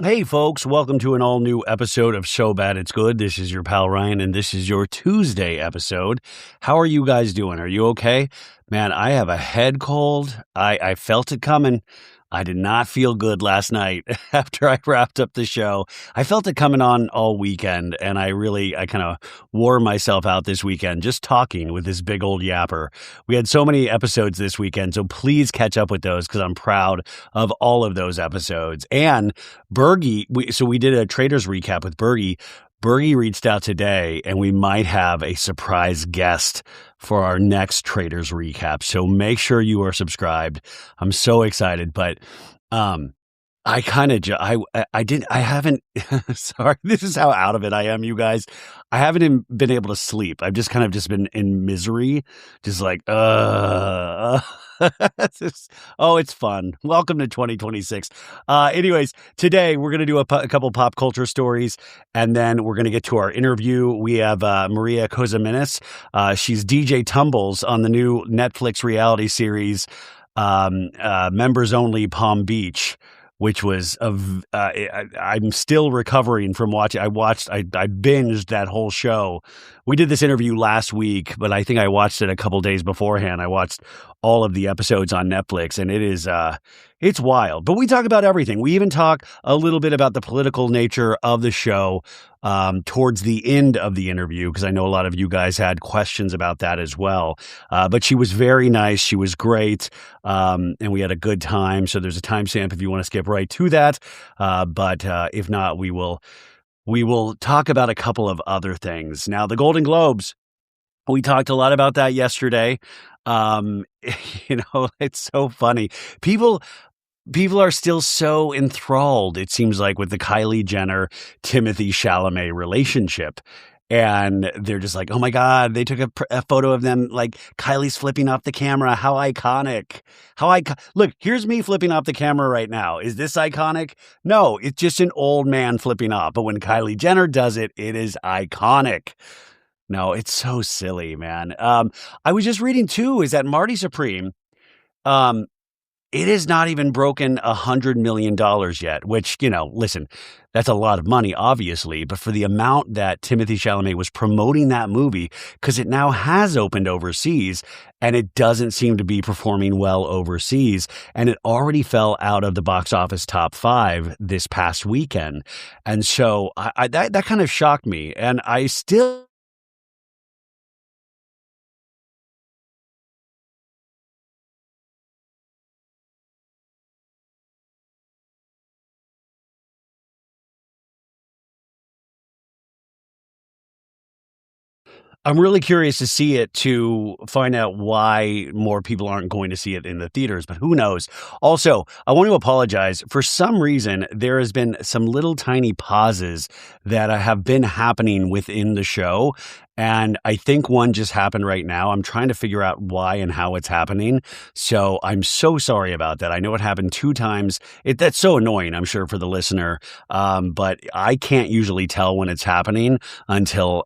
Hey, folks, welcome to an all new episode of So Bad It's Good. This is your pal Ryan, and this is your Tuesday episode. How are you guys doing? Are you okay? Man, I have a head cold. I felt it coming. I did not feel good last night after I wrapped up the show. I felt it coming on all weekend, and I kind of wore myself out this weekend just talking with this big old yapper. We had so many episodes this weekend, so please catch up with those because I'm proud of all of those episodes. And Bergie, we did a Traders recap with Bergie. Bergie reached out today, and we might have a surprise guest for our next Traders recap. So make sure you are subscribed. I'm so excited, but I kind of I haven't sorry, this is how out of it I am, you guys. I haven't been able to sleep. I've just been in misery, just like it's fun. Welcome to 2026. Anyways, today we're going to do a couple pop culture stories, and then we're going to get to our interview. We have Maria Kozaminis. She's DJ Tumbles on the new Netflix reality series, Members Only Palm Beach, which was I'm still recovering from watching. I binged that whole show. We did this interview last week, but I think I watched it a couple days beforehand. I watched all of the episodes on Netflix, and it's wild. But we talk about everything. We even talk a little bit about the political nature of the show towards the end of the interview, because I know a lot of you guys had questions about that as well. But she was very nice. She was great. And we had a good time. So there's a timestamp if you want to skip right to that. But if not, we will talk about a couple of other things. Now, the Golden Globes, we talked a lot about that yesterday. It's so funny. People are still so enthralled, it seems like, with the Kylie Jenner, Timothée Chalamet relationship. And they're just like, oh my God, they took a photo of them, like Kylie's flipping off the camera. How iconic. Look, here's me flipping off the camera right now. Is this iconic? No, it's just an old man flipping off. But when Kylie Jenner does it, it is iconic. No, it's so silly, man. I was just reading too, is that Marty Supreme, it has not even broken $100 million yet, which, listen, that's a lot of money, obviously, but for the amount that Timothée Chalamet was promoting that movie, because it now has opened overseas, and it doesn't seem to be performing well overseas, and it already fell out of the box office top 5 this past weekend. And so that kind of shocked me, and I still... I'm really curious to see it to find out why more people aren't going to see it in the theaters, but who knows? Also, I want to apologize. For some reason, there has been some little tiny pauses that have been happening within the show. And I think one just happened right now. I'm trying to figure out why and how it's happening. So I'm so sorry about that. I know it happened 2 times. That's so annoying, I'm sure, for the listener. But I can't usually tell when it's happening until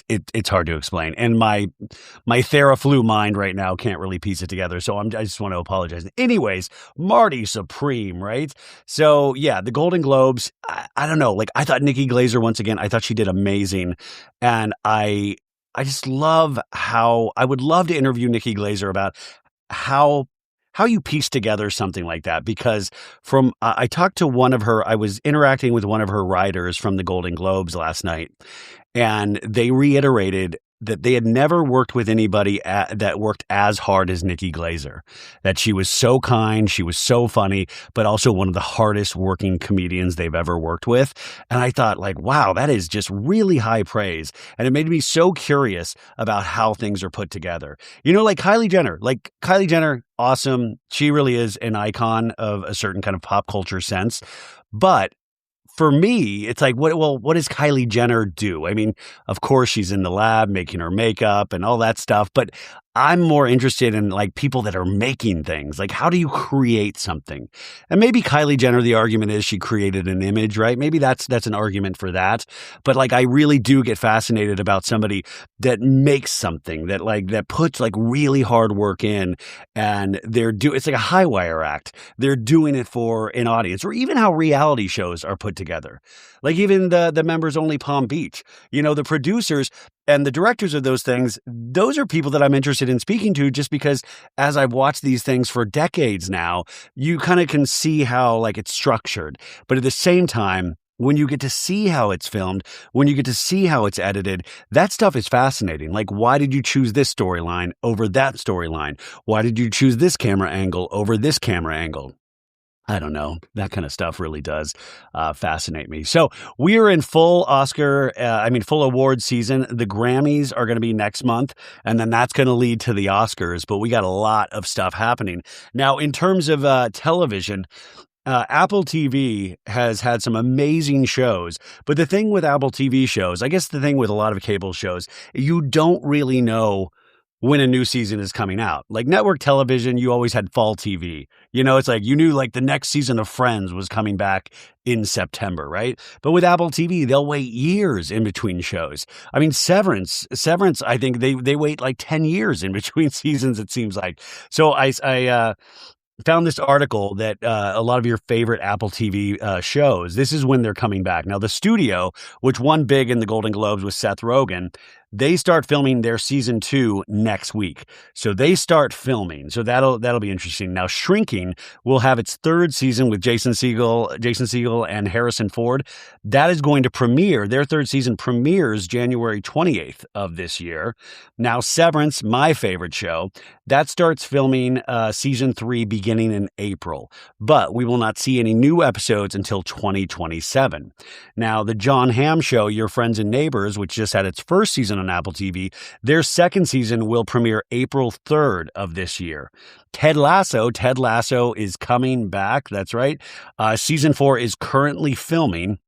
it's hard to explain. And my Theraflu mind right now can't really piece it together. So I just want to apologize. Anyways, Marty Supreme, right? So yeah, the Golden Globes, I don't know. Like, I thought Nikki Glaser, once again, I thought she did amazing. And I just love how I would love to interview Nikki Glaser about how you piece together something like that, because I talked to I was interacting with one of her writers from the Golden Globes last night, and they reiterated that they had never worked with anybody that worked as hard as Nikki Glaser, that she was so kind, she was so funny, but also one of the hardest working comedians they've ever worked with. And I thought, like, wow, that is just really high praise. And it made me so curious about how things are put together. Like Kylie Jenner, awesome. She really is an icon of a certain kind of pop culture sense. But for me, it's like, what does Kylie Jenner do? I mean, of course, she's in the lab making her makeup and all that stuff, but I'm more interested in like people that are making things. Like, how do you create something? And maybe Kylie Jenner, the argument is she created an image, right? Maybe that's an argument for that. But like, I really do get fascinated about somebody that makes something that puts like really hard work in, and it's like a high wire act. They're doing it for an audience, or even how reality shows are put together. Like even the members only Palm Beach, the producers and the directors of those things, those are people that I'm interested in speaking to, just because as I've watched these things for decades now, you kind of can see how like it's structured. But at the same time, when you get to see how it's filmed, when you get to see how it's edited, that stuff is fascinating. Like, why did you choose this storyline over that storyline? Why did you choose this camera angle over this camera angle? I don't know. That kind of stuff really does fascinate me. So we are in full full award season. The Grammys are going to be next month, and then that's going to lead to the Oscars. But we got a lot of stuff happening. Now, in terms of television, Apple TV has had some amazing shows. But the thing with Apple TV shows, I guess the thing with a lot of cable shows, you don't really know when a new season is coming out. Like network television, you always had fall TV. It's like you knew like the next season of Friends was coming back in September, right? But with Apple TV, they'll wait years in between shows. I mean, Severance, I think they wait like 10 years in between seasons, it seems like. So I found this article that a lot of your favorite Apple TV shows, this is when they're coming back. Now, the studio, which won big in the Golden Globes with Seth Rogen, they start filming their season 2 next week. So they start filming. So that'll be interesting. Now, Shrinking will have its 3rd season with Jason Segel and Harrison Ford. That is going to premiere. Their 3rd season premieres January 28th of this year. Now, Severance, my favorite show, that starts filming season 3 beginning in April. But we will not see any new episodes until 2027. Now, the Jon Hamm Show, Your Friends and Neighbors, which just had its 1st season on Apple TV, their 2nd season will premiere April 3rd of this year. Ted Lasso is coming back. That's right. Season 4 is currently filming,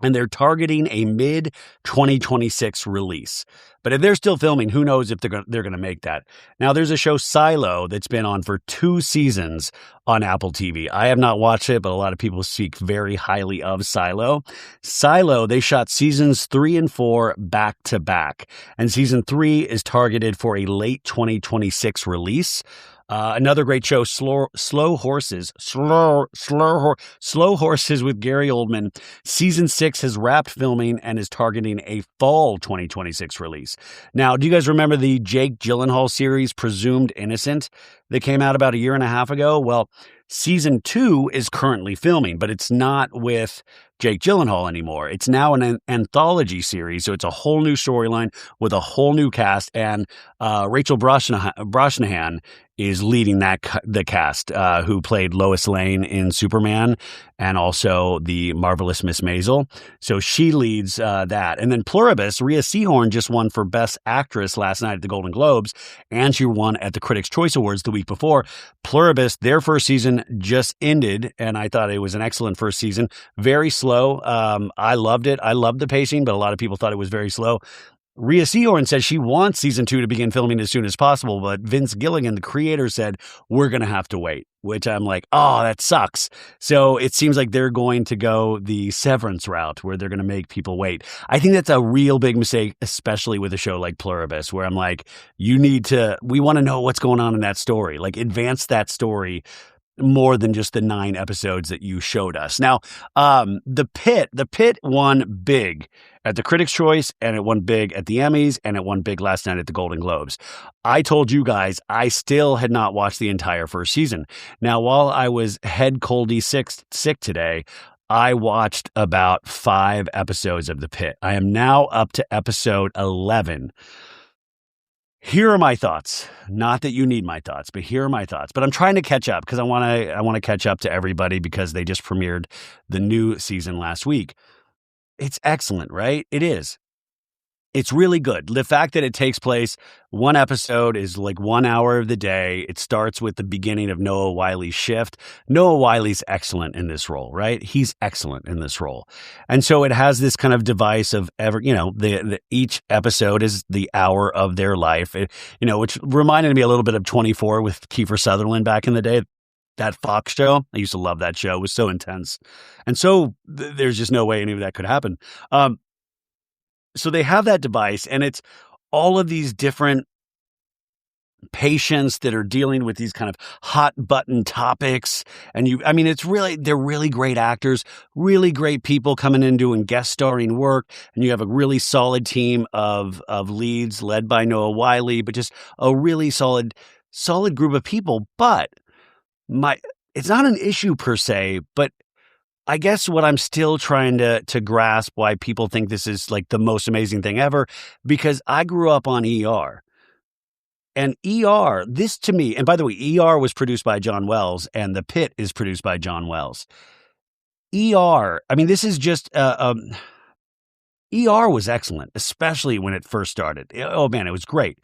and they're targeting a mid-2026 release. But if they're still filming, who knows if they're going to make that. Now, there's a show, Silo, that's been on for 2 seasons on Apple TV. I have not watched it, but a lot of people speak very highly of Silo. Silo, they shot seasons 3 and 4 back to back, and season 3 is targeted for a late 2026 release. Another great show, Slow Horses with Gary Oldman. Season 6 has wrapped filming and is targeting a fall 2026 release. Now, do you guys remember the Jake Gyllenhaal series, Presumed Innocent, that came out about a year and a half ago? Well, season 2 is currently filming, but it's not with Jake Gyllenhaal anymore. It's now an anthology series, so it's a whole new storyline with a whole new cast, and Rachel Brosnahan is leading the cast, who played Lois Lane in Superman and also the Marvelous Miss Maisel. So she leads that. And then Pluribus, Rhea Seehorn just won for Best Actress last night at the Golden Globes, and she won at the Critics' Choice Awards the week before. Pluribus, their 1st season just ended, and I thought it was an excellent 1st season. Very slow. I loved it. I loved the pacing, but a lot of people thought it was very slow. Rhea Seehorn says she wants season 2 to begin filming as soon as possible, but Vince Gilligan, the creator, said, we're going to have to wait, which I'm like, oh, that sucks. So it seems like they're going to go the Severance route, where they're going to make people wait. I think that's a real big mistake, especially with a show like Pluribus, where I'm like, we want to know what's going on in that story. Like, advance that story more than just the 9 episodes that you showed us. Now, The Pit won big at the Critics' Choice, and it won big at the Emmys, and it won big last night at the Golden Globes. I told you guys I still had not watched the entire 1st season. Now, while I was head coldy sick today, I watched about 5 episodes of The Pit. I am now up to episode 11. Here are my thoughts. Not that you need my thoughts, but here are my thoughts. But I'm trying to catch up because I want to catch up to everybody, because they just premiered the new season last week. It's excellent, right? It is. It's really good. The fact that it takes place one episode is like 1 hour of the day. It starts with the beginning of Noah Wiley's shift. Noah Wiley's excellent in this role, right? He's excellent in this role. And so it has this kind of device of each episode is the hour of their life, which reminded me a little bit of 24 with Kiefer Sutherland back in the day. That Fox show. I used to love that show. It was so intense. And so there's just no way any of that could happen. So they have that device, and it's all of these different patients that are dealing with these kind of hot button topics. And they're really great actors, really great people coming in doing guest starring work. And you have a really solid team of leads led by Noah Wiley, but just a really solid group of people. But it's not an issue per se, but I guess what I'm still trying to grasp why people think this is like the most amazing thing ever, because I grew up on ER. And ER, this to me, and by the way, ER was produced by John Wells, and The Pit is produced by John Wells. ER, this is just ER was excellent, especially when it first started. Oh man, it was great.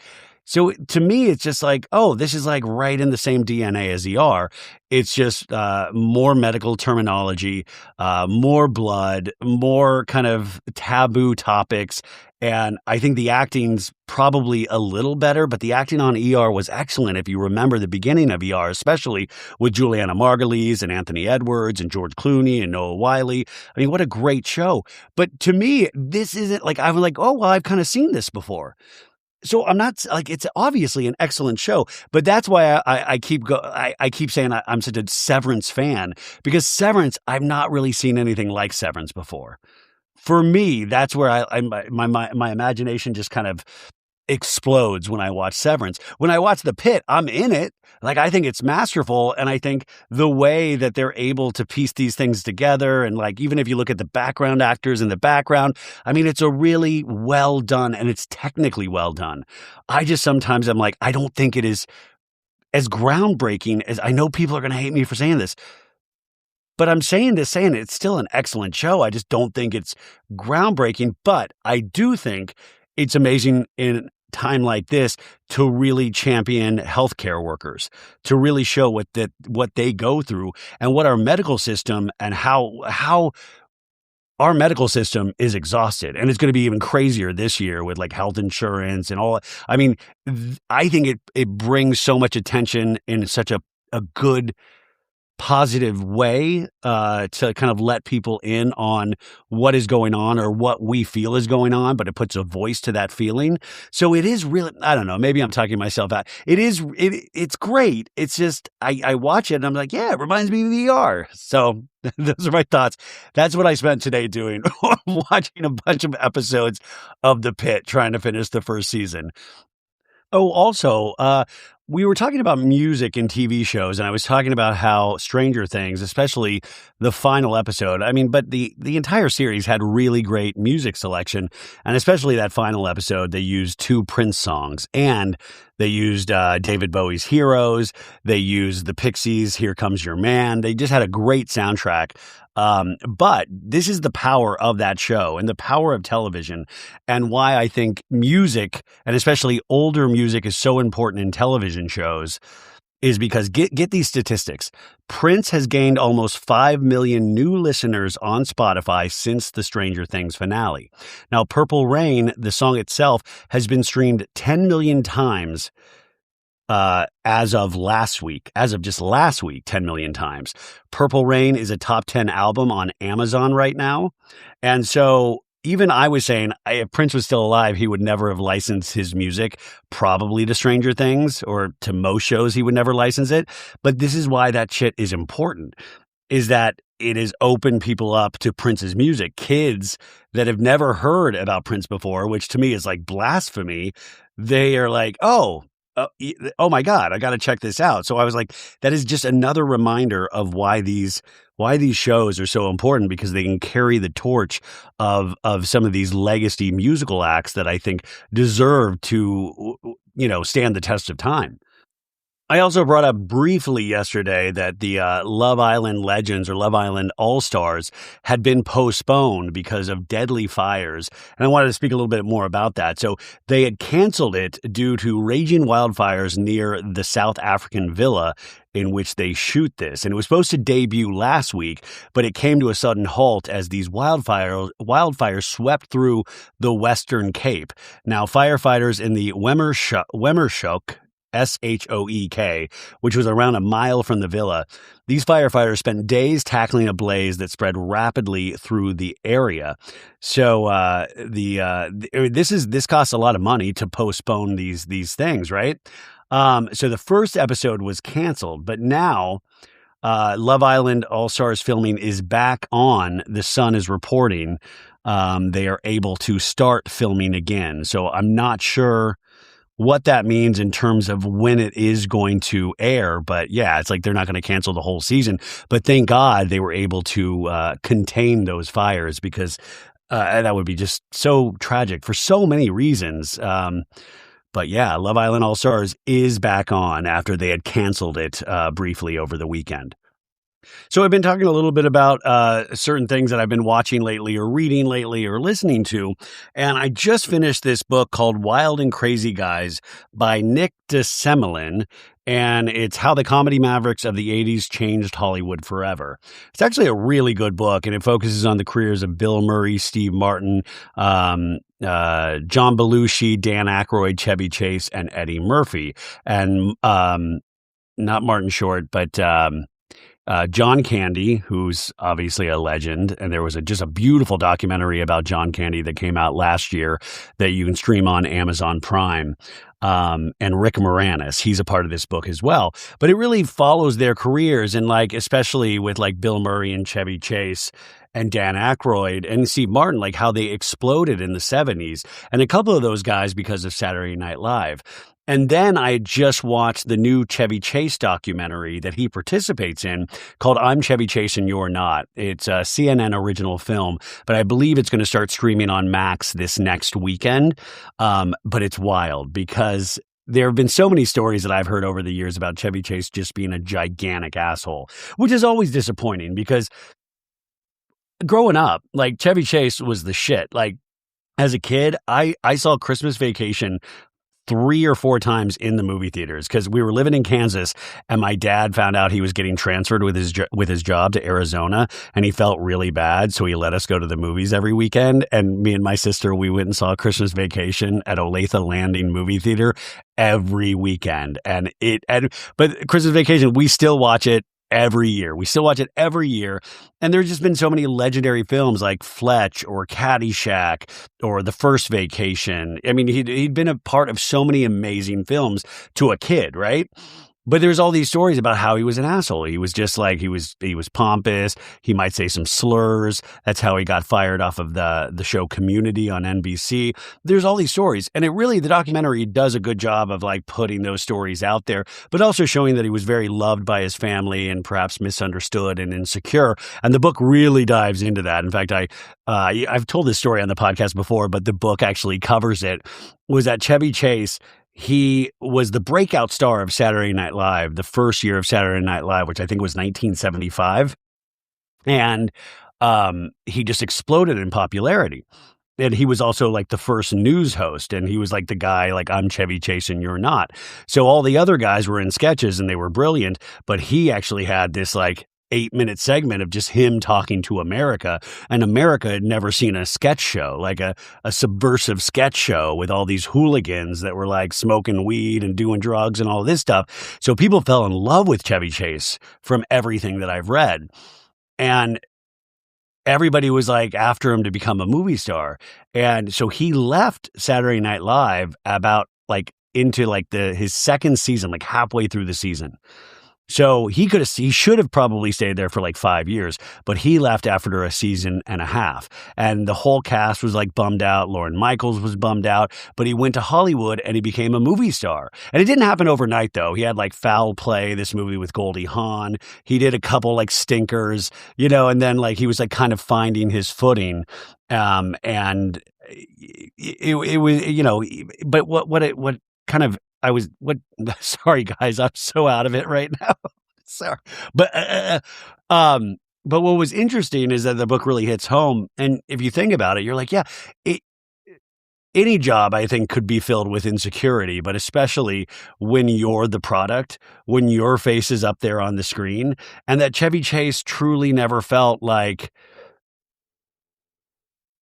So to me, it's just like, oh, this is like right in the same DNA as ER. It's just more medical terminology, more blood, more kind of taboo topics. And I think the acting's probably a little better, but the acting on ER was excellent. If you remember the beginning of ER, especially with Juliana Margulies and Anthony Edwards and George Clooney and Noah Wiley. What a great show. But to me, this isn't like, I'm like, oh, well, I've kind of seen this before. So I'm not like, it's obviously an excellent show, but that's why I keep saying I'm such a Severance fan, because Severance, I've not really seen anything like Severance before. For me, that's where my imagination just kind of explodes when I watch Severance. When I watch The Pit, I'm in it. Like, I think it's masterful. And I think the way that they're able to piece these things together, and like, even if you look at the background actors in the background, it's a really well done, and it's technically well done. I just sometimes I'm like, I don't think it is as groundbreaking as, I know people are going to hate me for saying this, but I'm saying it's still an excellent show. I just don't think it's groundbreaking, but I do think it's amazing in time like this to really champion healthcare workers, to really show what they go through, and what our medical system, and how our medical system is exhausted. And it's going to be even crazier this year with like health insurance and all. I think it brings so much attention in such a good, positive way to kind of let people in on what is going on, or what we feel is going on, but it puts a voice to that feeling. So it is really, I don't know, maybe I'm talking myself out. It's great. It's just, I watch it and I'm like, yeah, it reminds me of ER. So those are my thoughts. That's what I spent today doing, watching a bunch of episodes of The Pit, trying to finish the first season. Oh, also, we were talking about music in TV shows, and I was talking about how Stranger Things, especially the final episode, but the entire series had really great music selection, and especially that final episode, they used 2 Prince songs, and they used David Bowie's Heroes, they used the Pixies' Here Comes Your Man. They just had a great soundtrack. But this is the power of that show and the power of television, and why I think music, and especially older music, is so important in television shows, is because get these statistics. Prince has gained almost 5 million new listeners on Spotify since the Stranger Things finale. Now, Purple Rain, the song itself, has been streamed 10 million times as of just last week, 10 million times. Purple Rain is a top 10 album on Amazon right now. And so even I was saying, if Prince was still alive, he would never have licensed his music, probably to Stranger Things, or to most shows he would never license it. But this is why that shit is important, is that it has opened people up to Prince's music. Kids that have never heard about Prince before, which to me is like blasphemy, they are like, oh my God, I got to check this out. So I was like, that is just another reminder of why these shows are so important, because they can carry the torch of some of these legacy musical acts that I think deserve to, stand the test of time. I also brought up briefly yesterday that the Love Island Legends or Love Island All Stars had been postponed because of deadly fires. And I wanted to speak a little bit more about that. So they had canceled it due to raging wildfires near the South African villa in which they shoot this. And it was supposed to debut last week, but it came to a sudden halt as these wildfires swept through the Western Cape. Now, firefighters in the Wemmershoek Shoek, which was around a mile from the villa. These firefighters spent days tackling a blaze that spread rapidly through the area. So this costs a lot of money to postpone these things, right? So the first episode was canceled, but now Love Island All Stars filming is back on. The Sun is reporting they are able to start filming again. So I'm not sure what that means in terms of when it is going to air. But yeah, it's like they're not going to cancel the whole season. But thank God they were able to contain those fires because that would be just so tragic for so many reasons. But yeah, Love Island All Stars is back on after they had canceled it briefly over the weekend. So I've been talking a little bit about certain things that I've been watching lately or reading lately or listening to. And I just finished this book called Wild and Crazy Guys by Nick DeSemelin. And it's how the comedy mavericks of the 80s changed Hollywood forever. It's actually a really good book, and it focuses on the careers of Bill Murray, Steve Martin, John Belushi, Dan Aykroyd, Chevy Chase, and Eddie Murphy. And not Martin Short, but John Candy, who's obviously a legend. And there was just a beautiful documentary about John Candy that came out last year that you can stream on Amazon Prime. And Rick Moranis, he's a part of this book as well. But it really follows their careers, and like especially with like Bill Murray and Chevy Chase and Dan Aykroyd and Steve Martin, like how they exploded in the 70s. And a couple of those guys because of Saturday Night Live. And then I just watched the new Chevy Chase documentary that he participates in called I'm Chevy Chase and You're Not. It's a CNN original film, but I believe it's going to start streaming on Max this next weekend. But it's wild because there have been so many stories that I've heard over the years about Chevy Chase just being a gigantic asshole, which is always disappointing because growing up, like Chevy Chase was the shit. Like as a kid, I saw Christmas Vacation 3 or 4 times in the movie theaters because we were living in Kansas and my dad found out he was getting transferred with his job to Arizona, and he felt really bad. So he let us go to the movies every weekend. And me and my sister, we went and saw Christmas Vacation at Olathe Landing movie theater every weekend. But Christmas Vacation, we still watch it every year. We still watch it every year. And there's just been so many legendary films like Fletch or Caddyshack or The First Vacation. I mean, he'd been a part of so many amazing films to a kid, right? But there's all these stories about how he was an asshole. He was just like, he was pompous. He might say some slurs. That's how he got fired off of the show Community on NBC. There's all these stories. And the documentary does a good job of like putting those stories out there, but also showing that he was very loved by his family and perhaps misunderstood and insecure. And the book really dives into that. In fact, I've told this story on the podcast before, but the book actually covers it. Was that Chevy Chase, he was the breakout star of Saturday Night Live, the first year of Saturday Night Live, which I think was 1975. And he just exploded in popularity. And he was also like the first news host. And he was like the guy, like, I'm Chevy Chase and you're not. So all the other guys were in sketches and they were brilliant. But he actually had this like 8-minute segment of just him talking to America, and America had never seen a sketch show, like a subversive sketch show with all these hooligans that were like smoking weed and doing drugs and all this stuff. So people fell in love with Chevy Chase from everything that I've read. And everybody was like after him to become a movie star. And so he left Saturday Night Live about like into like his second season, like halfway through the season. So he should have probably stayed there for like 5 years, but he left after a season and a half. And the whole cast was like bummed out. Lorne Michaels was bummed out, but he went to Hollywood and he became a movie star. And it didn't happen overnight though. He had like Foul Play, this movie with Goldie Hawn. He did a couple like stinkers, and then like he was like kind of finding his footing. And it was, but what kind of I was what sorry, guys, I'm so out of it right now. Sorry. But, um, but what was interesting is that the book really hits home, and if you think about it, you're like, yeah, it any job I think could be filled with insecurity, but especially when you're the product, when your face is up there on the screen, and that Chevy Chase truly never felt like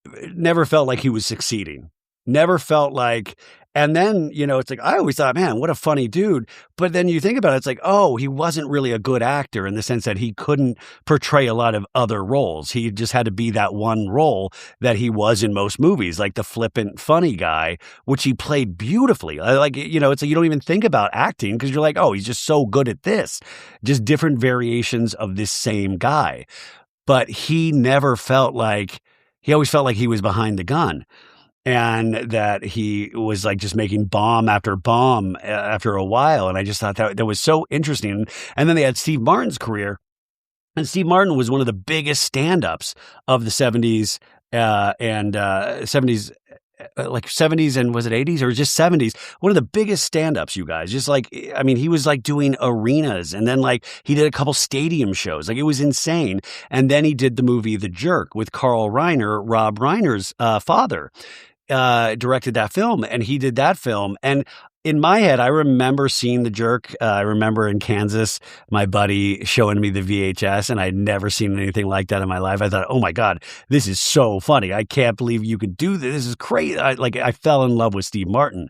he was succeeding. Never felt like and then, it's like, I always thought, "Man, what a funny dude." But then you think about it, it's like, oh, he wasn't really a good actor in the sense that he couldn't portray a lot of other roles. He just had to be that one role that he was in most movies, like the flippant, funny guy, which he played beautifully. It's like you don't even think about acting because you're like, "Oh, he's just so good at this." Just different variations of this same guy. But he always felt like he was behind the gun and that he was like just making bomb after bomb after a while. And I just thought that was so interesting. And then they had Steve Martin's career. And Steve Martin was one of the biggest stand-ups of the 70s and 70s, like 70s and was it 80s or just 70s? One of the biggest stand-ups, you guys. Just like, I mean, he was like doing arenas and then like he did a couple stadium shows. Like it was insane. And then he did the movie The Jerk with Carl Reiner, Rob Reiner's father. Directed that film, and he did that film. And in my head, I remember seeing The Jerk. I remember in Kansas, my buddy showing me the VHS, and I'd never seen anything like that in my life. I thought, oh my God, this is so funny. I can't believe you could do this. This is crazy. I fell in love with Steve Martin.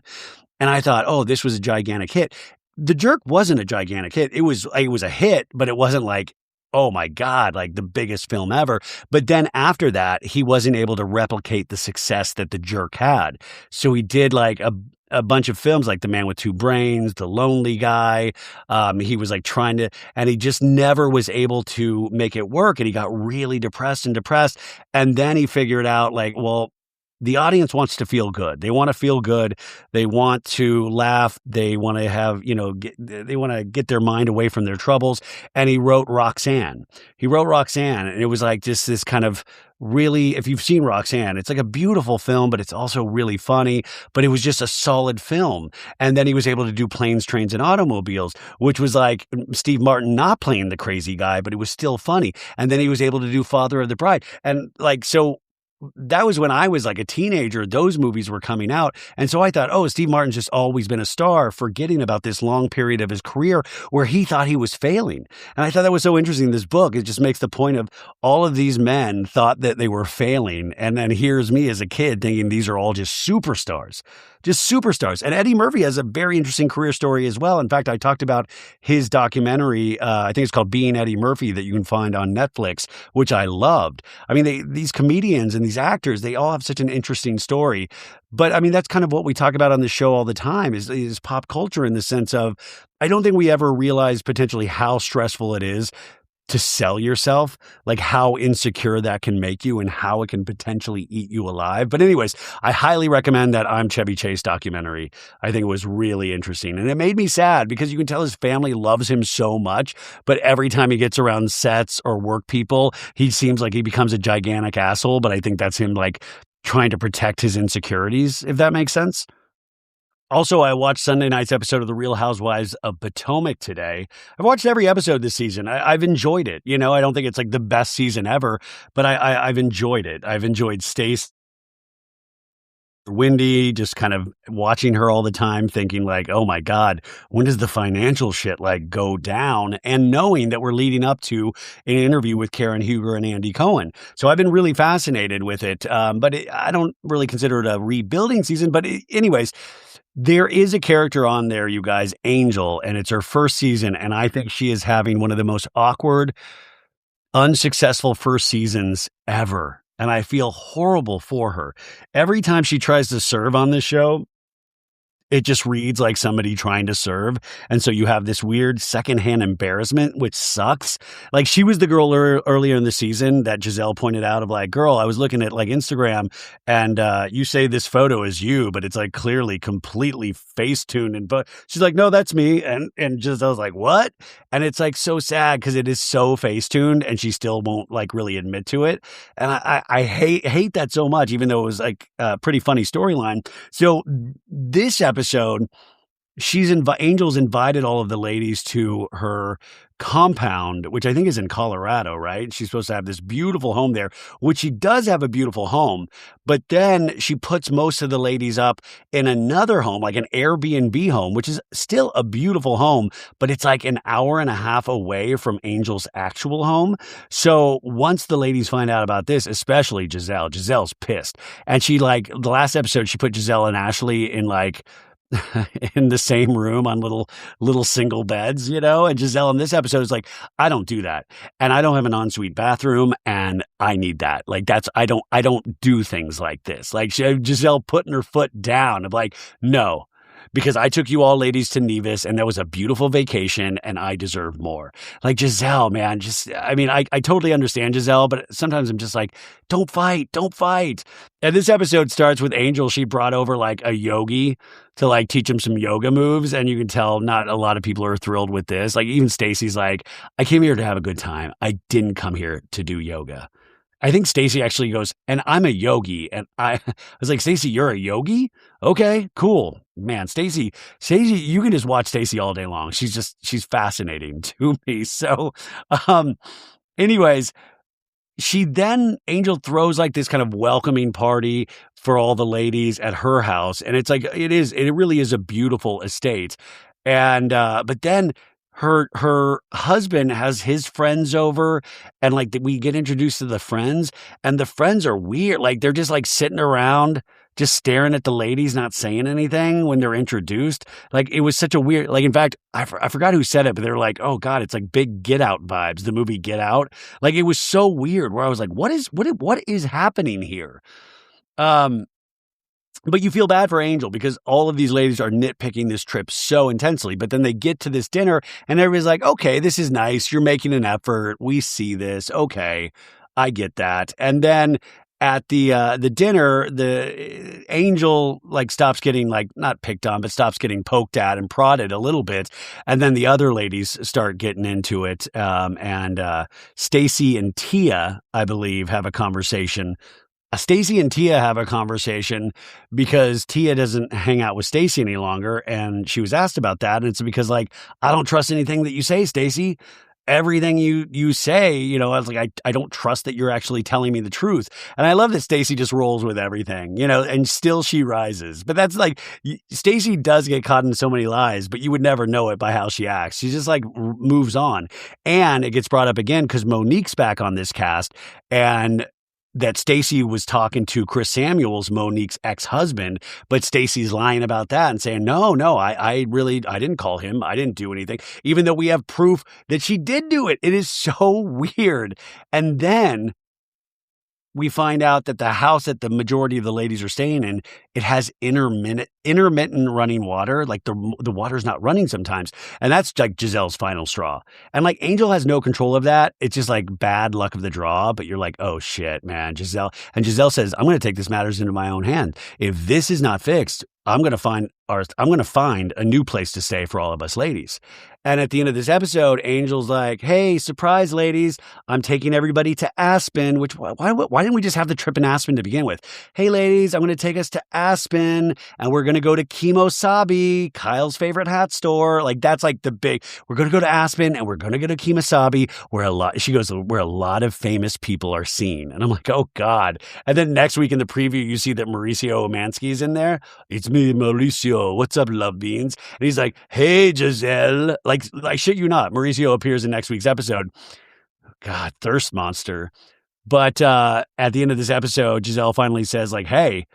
And I thought, oh, this was a gigantic hit. The Jerk wasn't a gigantic hit. It was a hit, but it wasn't like, oh my God, like the biggest film ever. But then after that, he wasn't able to replicate the success that The Jerk had. So he did like a bunch of films like The Man with Two Brains, The Lonely Guy. He was like and he just never was able to make it work. And he got really depressed. And then he figured out like, well, the audience wants to feel good. They want to feel good. They want to laugh. They want to have, they want to get their mind away from their troubles. And he wrote Roxanne. And it was like just this kind of really, if you've seen Roxanne, it's like a beautiful film, but it's also really funny. But it was just a solid film. And then he was able to do Planes, Trains, and Automobiles, which was like Steve Martin not playing the crazy guy, but it was still funny. And then he was able to do Father of the Bride. And like, so that was when I was like a teenager. Those movies were coming out. And so I thought, oh, Steve Martin's just always been a star, forgetting about this long period of his career where he thought he was failing. And I thought that was so interesting. This book, it just makes the point of all of these men thought that they were failing. And then here's me as a kid thinking these are all just superstars. And Eddie Murphy has a very interesting career story as well. In fact, I talked about his documentary, I think it's called Being Eddie Murphy, that you can find on Netflix, which I loved. I mean, these comedians and these actors, they all have such an interesting story. But I mean, that's kind of what we talk about on the show all the time is pop culture, in the sense of, I don't think we ever realize potentially how stressful it is to sell yourself, like how insecure that can make you and how it can potentially eat you alive. But anyways, I highly recommend that I'm Chevy Chase documentary. I think it was really interesting. And it made me sad because you can tell his family loves him so much, but every time he gets around sets or work people, he seems like he becomes a gigantic asshole. But I think that's him like trying to protect his insecurities, if that makes sense. Also, I watched Sunday night's episode of The Real Housewives of Potomac today. I've watched every episode this season. I've enjoyed it. I don't think it's like the best season ever, but I've enjoyed it. I've enjoyed Stacey, Wendy, just kind of watching her all the time, thinking like, oh my God, when does the financial shit like go down? And knowing that we're leading up to an interview with Karen Huger and Andy Cohen. So I've been really fascinated with it. I don't really consider it a rebuilding season. But anyways, there is a character on there, you guys, Angel, and it's her first season. And I think she is having one of the most awkward, unsuccessful first seasons ever. And I feel horrible for her. Every time she tries to serve on this show, it just reads like somebody trying to serve. And so you have this weird secondhand embarrassment, which sucks. Like she was the girl earlier in the season that Giselle pointed out of like, girl, I was looking at like Instagram and you say this photo is you, but it's like clearly completely face tuned. And but she's like, no, that's me. And Giselle's like, what? And it's like so sad because it is so face tuned and she still won't like really admit to it. And I hate that so much, even though it was like a pretty funny storyline. So this episode, Angel's invited all of the ladies to her compound, which I think is in Colorado, right? She's supposed to have this beautiful home there, which she does have a beautiful home, but then she puts most of the ladies up in another home, like an Airbnb home, which is still a beautiful home, but it's like an hour and a half away from Angel's actual home. So once the ladies find out about this, especially Giselle's pissed. And she, like, the last episode, she put Giselle and Ashley in like in the same room on little single beds, and Giselle in this episode is like, I don't do that, and I don't have an ensuite bathroom, and I need that. Like, I don't do things like this. Like, Giselle putting her foot down. I'm like, no, because I took you all ladies to Nevis, and that was a beautiful vacation, and I deserve more. Like, Giselle, man, I totally understand Giselle, but sometimes I'm just like, don't fight. And this episode starts with Angel. She brought over like a yogi to like teach him some yoga moves, and you can tell not a lot of people are thrilled with this. Like, even Stacy's like, I came here to have a good time. I didn't come here to do yoga. I think Stacy actually goes, and I'm a yogi. And I was like, Stacy, you're a yogi? Okay, cool. Man, Stacy, you can just watch Stacy all day long. She's fascinating to me. So, anyways, Angel throws like this kind of welcoming party for all the ladies at her house. And it's like, it really is a beautiful estate. And, but then her husband has his friends over, and like we get introduced to the friends, and the friends are weird. Like, they're just like sitting around, just staring at the ladies, not saying anything when they're introduced. Like, it was such a weird, like, in fact, I forgot who said it, but they were like, oh God, it's like big Get Out vibes, the movie Get Out. Like, it was so weird where I was like, what is happening here? But you feel bad for Angel because all of these ladies are nitpicking this trip so intensely. But then they get to this dinner and everybody's like, okay, this is nice. You're making an effort. We see this. Okay, I get that. And then at the dinner, the Angel like stops getting like not picked on, but stops getting poked at and prodded a little bit. And then the other ladies start getting into it. And Stacy and Tia, I believe, have a conversation. Stacy and Tia have a conversation because Tia doesn't hang out with Stacy any longer. And she was asked about that. And it's because, like, I don't trust anything that you say, Stacy. Everything you say, I was like, I don't trust that you're actually telling me the truth. And I love that Stacy just rolls with everything, and still she rises. But that's like, Stacy does get caught in so many lies, but you would never know it by how she acts. She just like moves on. And it gets brought up again because Monique's back on this cast, and that Stacy was talking to Chris Samuels, Monique's ex-husband, but Stacy's lying about that and saying, no, I didn't call him. I didn't do anything, even though we have proof that she did do it. It is so weird. And then we find out that the house that the majority of the ladies are staying in, it has intermittent running water. Like the water's not running sometimes. And that's like Giselle's final straw. And like Angel has no control of that. It's just like bad luck of the draw. But you're like, oh shit, man, Giselle. And Giselle says, I'm going to take this matters into my own hand. If this is not fixed, I'm going to find a new place to stay for all of us ladies. And at the end of this episode, Angel's like, hey, surprise, ladies, I'm taking everybody to Aspen, which why didn't we just have the trip in Aspen to begin with? Hey, ladies, I'm going to take us to Aspen, and we're going to go to Kimosabi, Kyle's favorite hat store. Like, that's like we're going to go to Aspen, and we're going to go to Kimosabi, where where a lot of famous people are seen. And I'm like, oh, God. And then next week in the preview, you see that Mauricio Omansky's in there. It's me, Mauricio. What's up, love beans? And he's like, hey, Giselle. Like, I shit you not, Mauricio appears in next week's episode. God, thirst monster. But at the end of this episode, Giselle finally says, like, hey,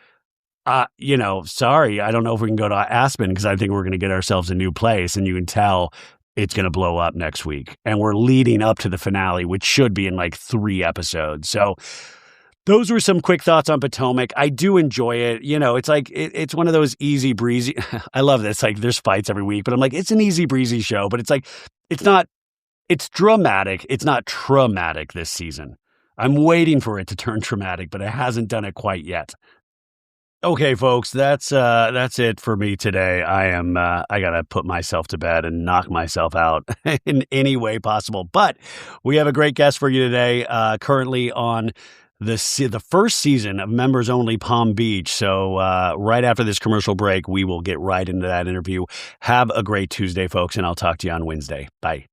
sorry, I don't know if we can go to Aspen because I think we're going to get ourselves a new place. And you can tell it's going to blow up next week. And we're leading up to the finale, which should be in like 3 episodes. So those were some quick thoughts on Potomac. I do enjoy it. It's like, it's one of those easy breezy. I love this. Like, there's fights every week, but I'm like, it's an easy breezy show, but it's like, it's dramatic. It's not traumatic this season. I'm waiting for it to turn traumatic, but it hasn't done it quite yet. Okay, folks, that's it for me today. I gotta put myself to bed and knock myself out in any way possible. But we have a great guest for you today, currently on the first season of Members Only Palm Beach. So right after this commercial break, we will get right into that interview. Have a great Tuesday, folks, and I'll talk to you on Wednesday. Bye.